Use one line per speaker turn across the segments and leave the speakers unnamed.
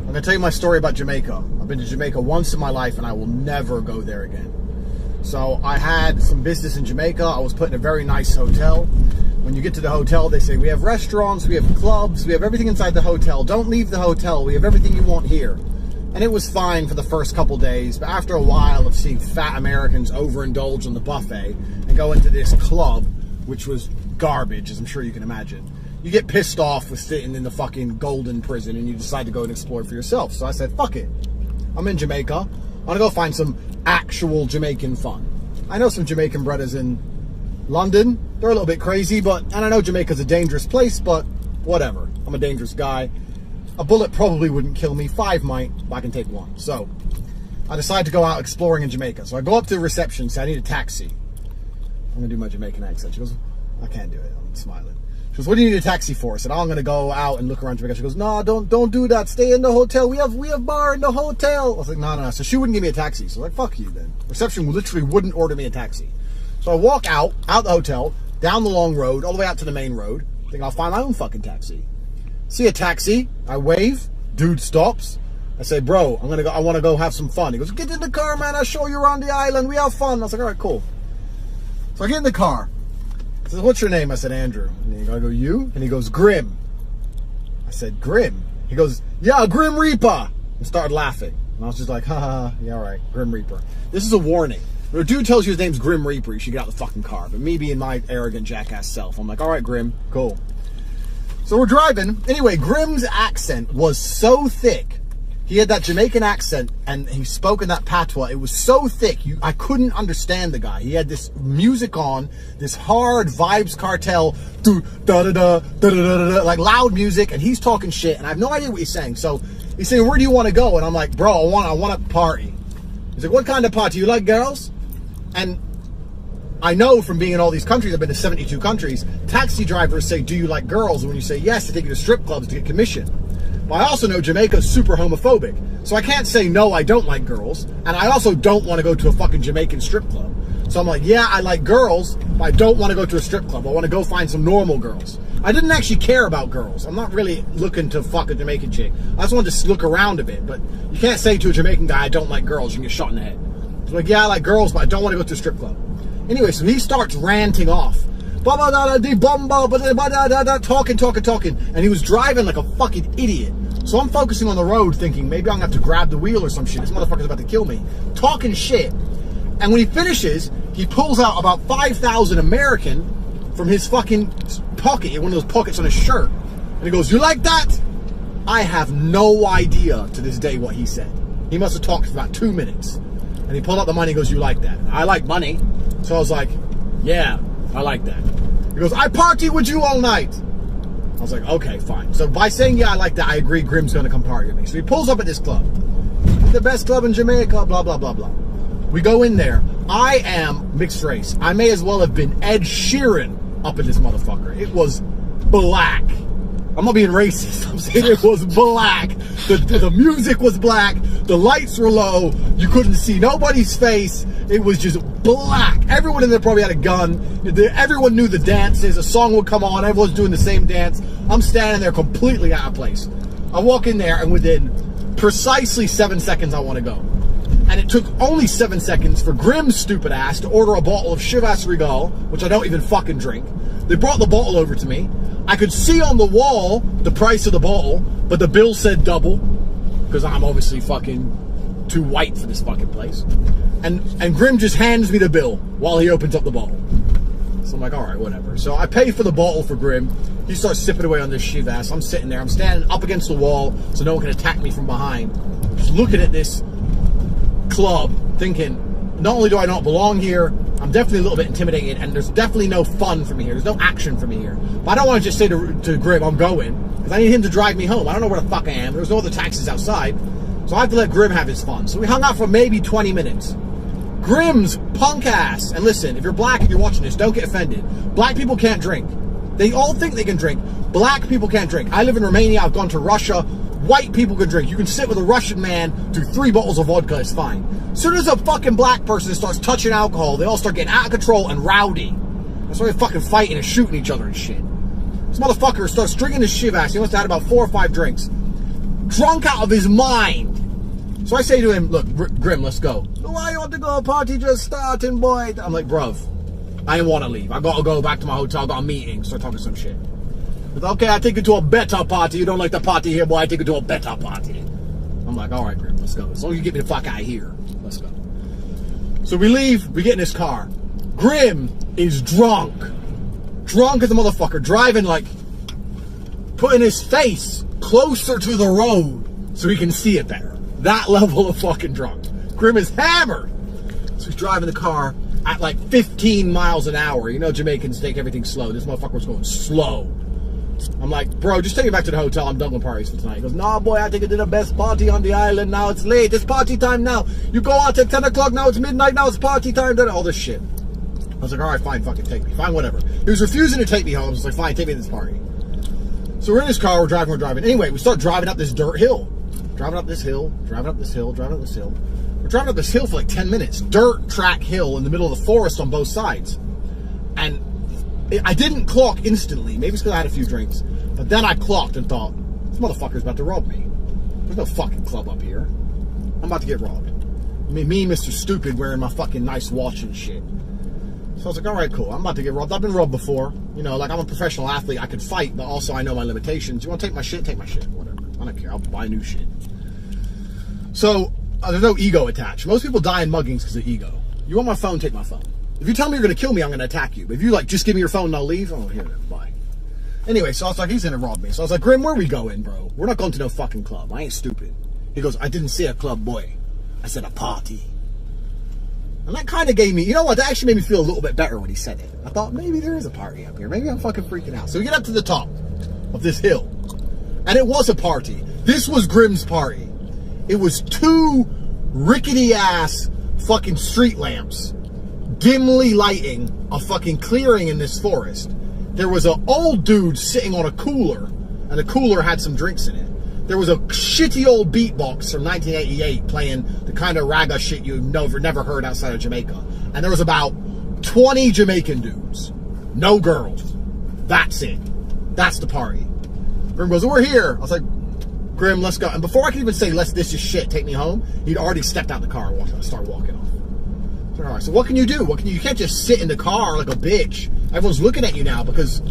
I'm going to tell you my story about Jamaica. I've been to Jamaica once in my life, and I will never go there again. So I had some business in Jamaica. I was put in a very nice hotel. When you get to the hotel, they say, we have restaurants, we have clubs, we have everything inside the hotel. Don't leave the hotel. We have everything you want here. And it was fine for the first couple days, but after a while of seeing fat Americans overindulge on the buffet and go into this club, which was garbage, as I'm sure you can imagine, you get pissed off with sitting in the fucking golden prison and you decide to go and explore for yourself. So I said, fuck it. I'm in Jamaica. I want to go find some actual Jamaican fun. I know some Jamaican brothers in London. They're a little bit crazy, and I know Jamaica's a dangerous place, but whatever. I'm a dangerous guy. A bullet probably wouldn't kill me. 5 might, but I can take 1. So I decided to go out exploring in Jamaica. So I go up to the reception and say, I need a taxi. I'm going to do my Jamaican accent. She goes, I can't do it. I'm smiling. She goes, what do you need a taxi for? I said, I'm going to go out and look around Jamaica. She goes, no, don't do that. Stay in the hotel. We have bar in the hotel. I was like, no. So she wouldn't give me a taxi. So I was like, fuck you then. Reception literally wouldn't order me a taxi. So I walk out the hotel, down the long road, all the way out to the main road, thinking I'll find my own fucking taxi. See a taxi. I wave. Dude stops. I say, bro, I want to go have some fun. He goes, get in the car, man. I'll show you around the island. We have fun. I was like, all right, cool. So I get in the car. He says, what's your name? I said, Andrew. And I go, you? And he goes, Grim. I said, Grim? He goes, yeah, Grim Reaper. And started laughing. And I was just like, ha, yeah, all right, Grim Reaper. This is a warning. When a dude tells you his name's Grim Reaper, you should get out the fucking car. But me being my arrogant jackass self, I'm like, all right, Grim, cool. So we're driving. Anyway, Grim's accent was so thick. He had that Jamaican accent, and he spoke in that patois. It was so thick, I couldn't understand the guy. He had this music on, this hard Vibes Cartel, like loud music, and he's talking shit, and I have no idea what he's saying. So he's saying, where do you want to go? And I'm like, bro, I want to party. He's like, what kind of party? You like girls? And I know from being in all these countries, I've been to 72 countries, taxi drivers say, do you like girls? And when you say yes, they take you to strip clubs to get commission. But I also know Jamaica's super homophobic. So I can't say, no, I don't like girls. And I also don't want to go to a fucking Jamaican strip club. So I'm like, yeah, I like girls, but I don't want to go to a strip club. I want to go find some normal girls. I didn't actually care about girls. I'm not really looking to fuck a Jamaican chick. I just wanted to look around a bit. But you can't say to a Jamaican guy, I don't like girls. You can get shot in the head. So I'm like, yeah, I like girls, but I don't want to go to a strip club. Anyway, so he starts ranting off. Talking. And he was driving like a fucking idiot. So I'm focusing on the road thinking, maybe I'm going to have to grab the wheel or some shit. This motherfucker's about to kill me. Talking shit. And when he finishes, he pulls out about 5,000 American from his fucking pocket, one of those pockets on his shirt. And he goes, you like that? I have no idea to this day what he said. He must have talked for about 2 minutes. And he pulled out the money and goes, you like that? I like money. So I was like, yeah, I like that. He goes, I party with you all night. I was like, okay, fine. So by saying, yeah, I like that, I agree Grim's going to come party with me. So he pulls up at this club. The best club in Jamaica, blah, blah, blah, blah. We go in there. I am mixed race. I may as well have been Ed Sheeran up in this motherfucker. It was black. I'm not being racist. I'm saying it was black. The music was black. The lights were low. You couldn't see nobody's face. It was just black. Everyone in there probably had a gun. Everyone knew the dances. A song would come on. Everyone's doing the same dance. I'm standing there completely out of place. I walk in there, and within precisely 7 seconds, I want to go. And it took only 7 seconds for Grim's stupid ass to order a bottle of Chivas Regal, which I don't even fucking drink. They brought the bottle over to me. I could see on the wall the price of the bottle, but the bill said double, because I'm obviously fucking too white for this fucking place. And Grim just hands me the bill while he opens up the bottle. So I'm like, all right, whatever. So I pay for the bottle for Grim. He starts sipping away on this Chivas. I'm sitting there. I'm standing up against the wall so no one can attack me from behind. Just looking at this club, thinking, not only do I not belong here, I'm definitely a little bit intimidated, and there's definitely no fun for me here. There's no action for me here. But I don't want to just say to Grim, I'm going, because I need him to drive me home. I don't know where the fuck I am. There's no other taxis outside. So I have to let Grim have his fun. So we hung out for maybe 20 minutes. Grim's punk ass, and listen, if you're black and you're watching this, don't get offended. Black people can't drink. They all think they can drink. Black people can't drink. I live in Romania. I've gone to Russia. White people can drink. You can sit with a Russian man, do 3 bottles of vodka, it's fine. As soon as a fucking black person starts touching alcohol, they all start getting out of control and rowdy. That's why they're fucking fighting and shooting each other and shit. This motherfucker starts drinking his Chivas. He must have had about 4 or 5 drinks. drunk out of his mind. So I say to him, look, Grim, let's go. Why you want to go? Party just starting, boy. I'm like, bruv, I didn't want to leave. I got to go back to my hotel, got a meeting, start talking some shit. But okay, I take you to a better party. You don't like the party here, boy, I take you to a better party. I'm like, all right, Grim, let's go. As long as you get me the fuck out of here, let's go. So we leave, we get in his car. Grim is drunk. Drunk as a motherfucker, driving like, putting his face closer to the road so he can see it better. That level of fucking drunk. Grim is hammered. So he's driving the car at like 15 miles an hour. You know Jamaicans take everything slow. This motherfucker was going slow. I'm like, bro, just take me back to the hotel. I'm done with parties for tonight. He goes, nah, boy, I think it did the best party on the island. Now it's late. It's party time now. You go out at 10 o'clock. Now it's midnight. Now it's party time. Then all this shit. I was like, all right, fine, fucking take me. Fine, whatever. He was refusing to take me home. I was like, fine, take me to this party. So we're in his car. We're driving. Anyway, we start driving up this dirt hill. Driving up this hill. We're driving up this hill for like 10 minutes. Dirt track hill in the middle of the forest on both sides. And I didn't clock instantly. Maybe it's because I had a few drinks. But then I clocked and thought, this motherfucker's about to rob me. There's no fucking club up here. I'm about to get robbed. I mean, me, Mr. Stupid, wearing my fucking nice watch and shit. So I was like, all right, cool. I'm about to get robbed. I've been robbed before. You know, like I'm a professional athlete. I can fight, but also I know my limitations. You want to take my shit? Take my shit. Whatever. I don't care. I'll buy new shit. So there's no ego attached. Most people die in muggings because of ego. You want my phone? Take my phone. If you tell me you're going to kill me, I'm going to attack you. But if you like, just give me your phone and I'll leave. Oh, here, bye. Anyway, so I was like, he's going to rob me. So I was like, Grim, where we going, bro? We're not going to no fucking club. I ain't stupid. He goes, I didn't say a club, boy. I said a party. And that kind of gave me, you know what, that actually made me feel a little bit better when he said it. I thought, maybe there is a party up here. Maybe I'm fucking freaking out. So we get up to the top of this hill. And it was a party. This was Grim's party. It was 2 rickety-ass fucking street lamps dimly lighting a fucking clearing in this forest. There was an old dude sitting on a cooler, and the cooler had some drinks in it. There was a shitty old beatbox from 1988 playing the kind of ragga shit you've never heard outside of Jamaica. And there was about 20 Jamaican dudes. No girls. That's it. That's the party. Grim goes, we're here. I was like, Grim, let's go. And before I could even say, this is shit, take me home, he'd already stepped out the car and started walking off. So, all right, so what can you do? You can't just sit in the car like a bitch. Everyone's looking at you now because,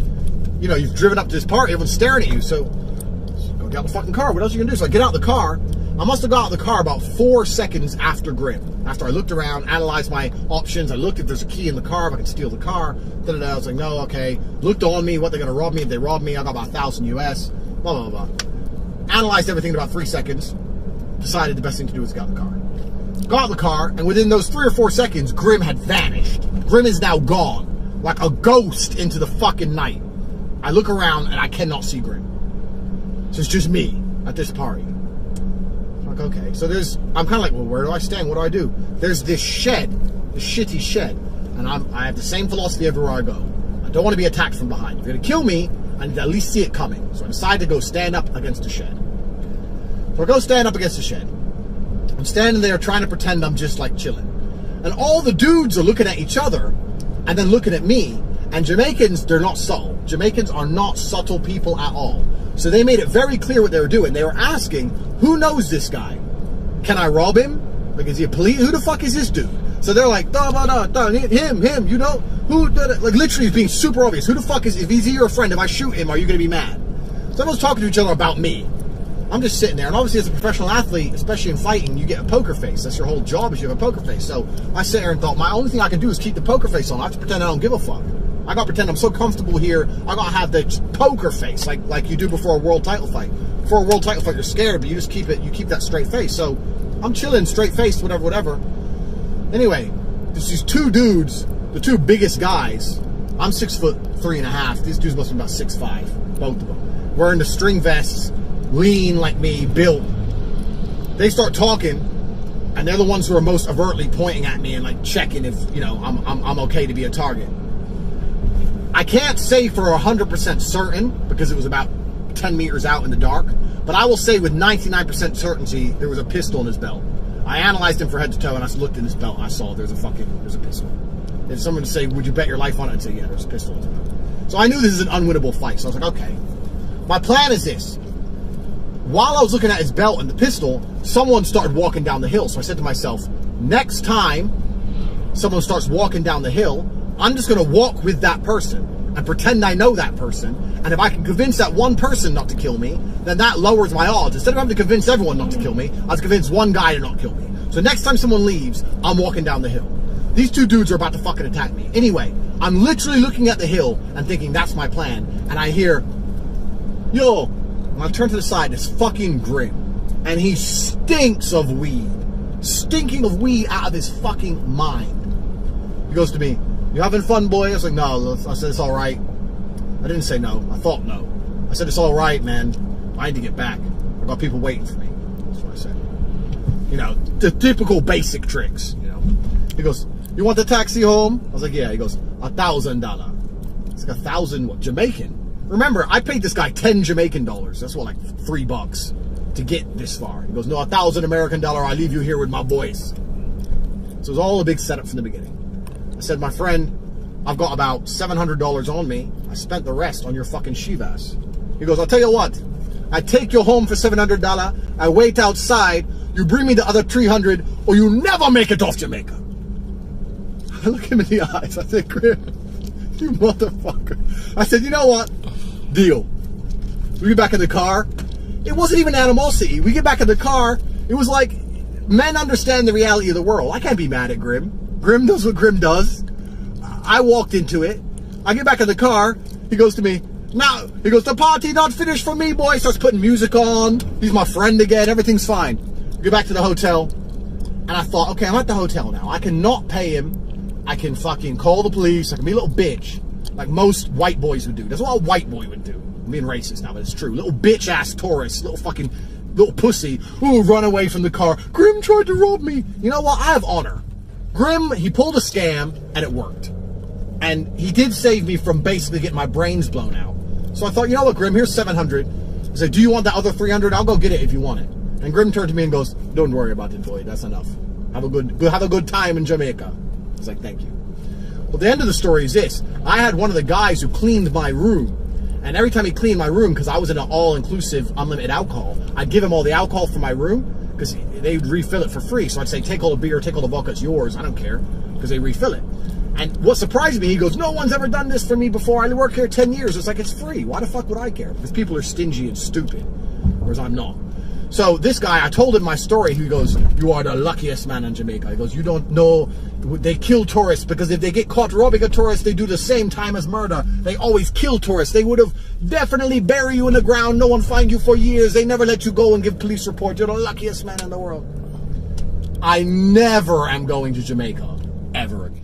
you know, you've driven up to this party. Everyone's staring at you. So go get out the fucking car. What else are you going to do? So I get out the car. I must have got out of the car about 4 seconds after Grim. After I looked around, analyzed my options. I looked if there's a key in the car, if I could steal the car. I was like, no, okay. Looked on me, what they're going to rob me. If they rob me, I got about 1,000 US. Blah, blah, blah. Analyzed everything in about 3 seconds. Decided the best thing to do was get out of the car. Got out of the car, and within those 3 or 4 seconds, Grim had vanished. Grim is now gone. Like a ghost into the fucking night. I look around, and I cannot see Grim. So it's just me at this party. I'm like, okay. So I'm kind of like, well, where do I stand? What do I do? There's this shed, this shitty shed. And I have the same philosophy everywhere I go. I don't want to be attacked from behind. If you're going to kill me, I need to at least see it coming. So I decide to go stand up against the shed. So I go stand up against the shed. I'm standing there trying to pretend I'm just like chilling. And all the dudes are looking at each other and then looking at me. And Jamaicans, they're not subtle. Jamaicans are not subtle people at all. So they made it very clear what they were doing. They were asking, who knows this guy? Can I rob him? Like, is he a police? Who the fuck is this dude? So they're like, him, you know? Who, like, literally it's being super obvious. Who the fuck is, if he's your friend, if I shoot him, are you going to be mad? So everyone's talking to each other about me. I'm just sitting there, and obviously as a professional athlete, especially in fighting, you get a poker face. That's your whole job, is you have a poker face. So I sit there and thought, my only thing I can do is keep the poker face on. I have to pretend I don't give a fuck. I got to pretend I'm so comfortable here, I got to have the poker face, like you do before a world title fight. Before a world title fight, you're scared, but you just keep that straight face. So I'm chilling, straight faced, whatever. Anyway, there's these 2 dudes, the 2 biggest guys. I'm 6'3.5". These dudes must be about 6'5", both of them. Wearing the string vests, lean like me, built. They start talking, and they're the ones who are most overtly pointing at me and like checking if, you know, I'm okay to be a target. I can't say for 100% certain because it was about 10 meters out in the dark, but I will say with 99% certainty there was a pistol in his belt. I analyzed him for head to toe, and I looked in his belt and I saw there's a pistol. If someone would say, would you bet your life on it? I'd say, yeah, there's a pistol in his belt. So I knew this is an unwinnable fight. So I was like, okay. My plan is this. while I was looking at his belt and the pistol, someone started walking down the hill. So I said to myself, next time someone starts walking down the hill, I'm just going to walk with that person and pretend I know that person. And if I can convince that one person not to kill me, then that lowers my odds. Instead of having to convince everyone not to kill me, I was convinced one guy to not kill me. So next time someone leaves, I'm walking down the hill. These two dudes are about to fucking attack me. Anyway, I'm literally looking at the hill and thinking that's my plan. And I hear, yo, and I turn to the side, it's fucking Grim. And he stinks of weed. Stinking of weed out of his fucking mind. He goes to me, you having fun, boy? I was like, no. I said, it's all right. I didn't say no. I thought no. I said, it's all right, man. I need to get back. I got people waiting for me. That's what I said. You know, the typical basic tricks, you know. He goes, you want the taxi home? I was like, yeah. He goes, $1,000. It's like 1,000 what? Jamaican? Remember, I paid this guy 10 Jamaican dollars. That's what, like $3 to get this far. He goes, no, 1,000 American dollar. I leave you here with my boys. So it was all a big setup from the beginning. I said, my friend, I've got about $700 on me. I spent the rest on your fucking Shivas. He goes, I'll tell you what. I take you home for $700. I wait outside. You bring me the other 300, or you never make it off Jamaica. I look him in the eyes. I said, Grim, you motherfucker. I said, you know what? Deal. We get back in the car. It wasn't even animosity. We get back in the car. It was like, men understand the reality of the world. I can't be mad at Grim. Grim does what Grim does. I walked into it. I get back in the car. He goes to me, now, he goes, the party not finished for me, boy. Starts putting music on. He's my friend again. Everything's fine. Get back to the hotel. And I thought, okay, I'm at the hotel now. I can not pay him. I can fucking call the police. I can be a little bitch. Like most white boys would do. That's what a white boy would do. I'm being racist now, but it's true. Little bitch-ass tourist. Little pussy. Ooh, run away from the car. Grim tried to rob me. You know what? I have honor. Grim, he pulled a scam, and it worked. And he did save me from basically getting my brains blown out. So I thought, you know what, Grim, here's 700. I said, do you want the other 300? I'll go get it if you want it. And Grim turned to me and goes, don't worry about it, boy. That's enough. Have a good time in Jamaica. I was like, thank you. Well, the end of the story is this. I had one of the guys who cleaned my room. And every time he cleaned my room, because I was in an all-inclusive unlimited alcohol, I'd give him all the alcohol for my room, because they'd refill it for free. So I'd say, take all the beer, take all the vodka, it's yours. I don't care, because they refill it. And what surprised me, he goes, no one's ever done this for me before. I work here 10 years. It's like, it's free. Why the fuck would I care? Because people are stingy and stupid, whereas I'm not. So this guy, I told him my story. He goes, you are the luckiest man in Jamaica. He goes, you don't know, they kill tourists because if they get caught robbing a tourist, they do the same time as murder. They always kill tourists. They would have definitely buried you in the ground. No one find you for years. They never let you go and give police report. You're the luckiest man in the world. I never am going to Jamaica ever again.